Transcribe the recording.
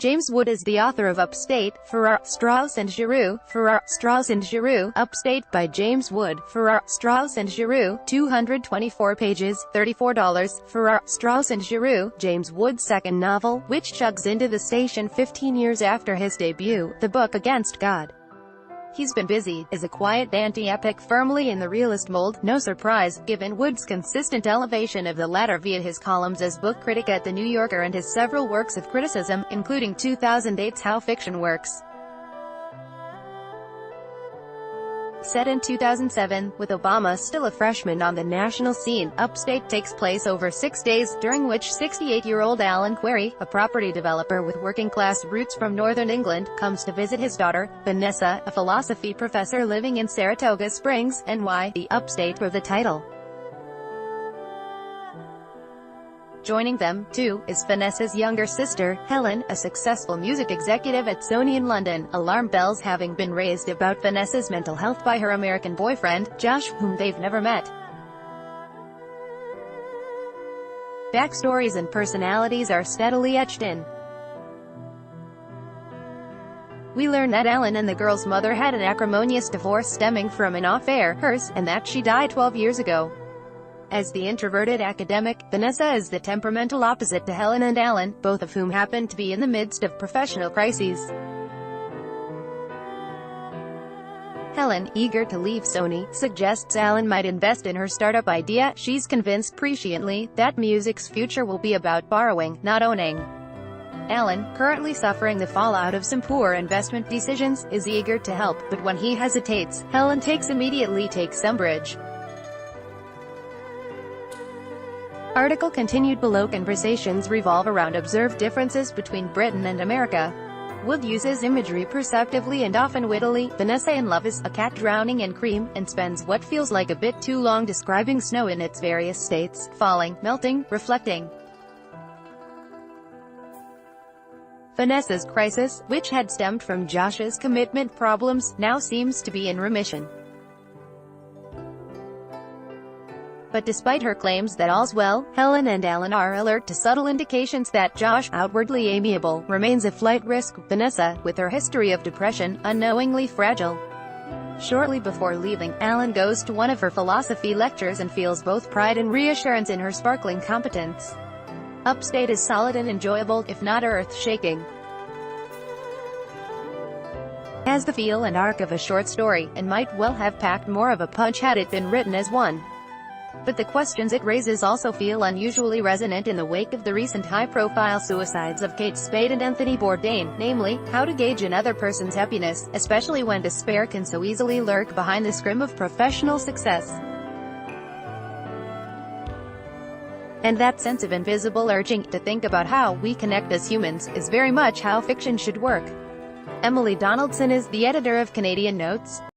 James Wood is the author of Upstate, Farrar, Straus and Giroux, Farrar, Straus and Giroux, Upstate, by James Wood, Farrar, Straus and Giroux, 224 pages, $34, Farrar, Straus and Giroux, James Wood's second novel, which chugs into the station 15 years after his debut, the book Against God. He's been busy, is a quiet anti-epic firmly in the realist mold, no surprise, given Wood's consistent elevation of the latter via his columns as book critic at The New Yorker and his several works of criticism, including 2008's How Fiction Works. Set in 2007, with Obama still a freshman on the national scene, Upstate takes place over 6 days, during which 68-year-old Alan Query, a property developer with working-class roots from northern England, comes to visit his daughter, Vanessa, a philosophy professor living in Saratoga Springs, NY, the Upstate for the title. Joining them, too, is Vanessa's younger sister, Helen, a successful music executive at Sony in London, alarm bells having been raised about Vanessa's mental health by her American boyfriend, Josh, whom they've never met. Backstories and personalities are steadily etched in. We learn that Alan and the girl's mother had an acrimonious divorce stemming from an affair, hers, and that she died 12 years ago. As the introverted academic, Vanessa is the temperamental opposite to Helen and Alan, both of whom happen to be in the midst of professional crises. Helen, eager to leave Sony, suggests Alan might invest in her startup idea. She's convinced presciently that music's future will be about borrowing, not owning. Alan, currently suffering the fallout of some poor investment decisions, is eager to help, but when he hesitates, Helen immediately takes umbrage. Article continued below. Conversations revolve around observed differences between Britain and America. Wood uses imagery perceptively and often wittily. Vanessa in love is a cat drowning in cream, and spends what feels like a bit too long describing snow in its various states, falling, melting, reflecting. Vanessa's crisis, which had stemmed from Josh's commitment problems, now seems to be in remission. But despite her claims that all's well, Helen and Alan are alert to subtle indications that Josh, outwardly amiable, remains a flight risk. Vanessa, with her history of depression, unknowingly fragile. Shortly before leaving, Alan goes to one of her philosophy lectures and feels both pride and reassurance in her sparkling competence. Upstate is solid and enjoyable, if not earth-shaking. Has the feel and arc of a short story, and might well have packed more of a punch had it been written as one. But the questions it raises also feel unusually resonant in the wake of the recent high-profile suicides of Kate Spade and Anthony Bourdain, namely, how to gauge another person's happiness, especially when despair can so easily lurk behind the scrim of professional success. And that sense of invisible urging to think about how we connect as humans, is very much how fiction should work. Emily Donaldson is the editor of Canadian Notes.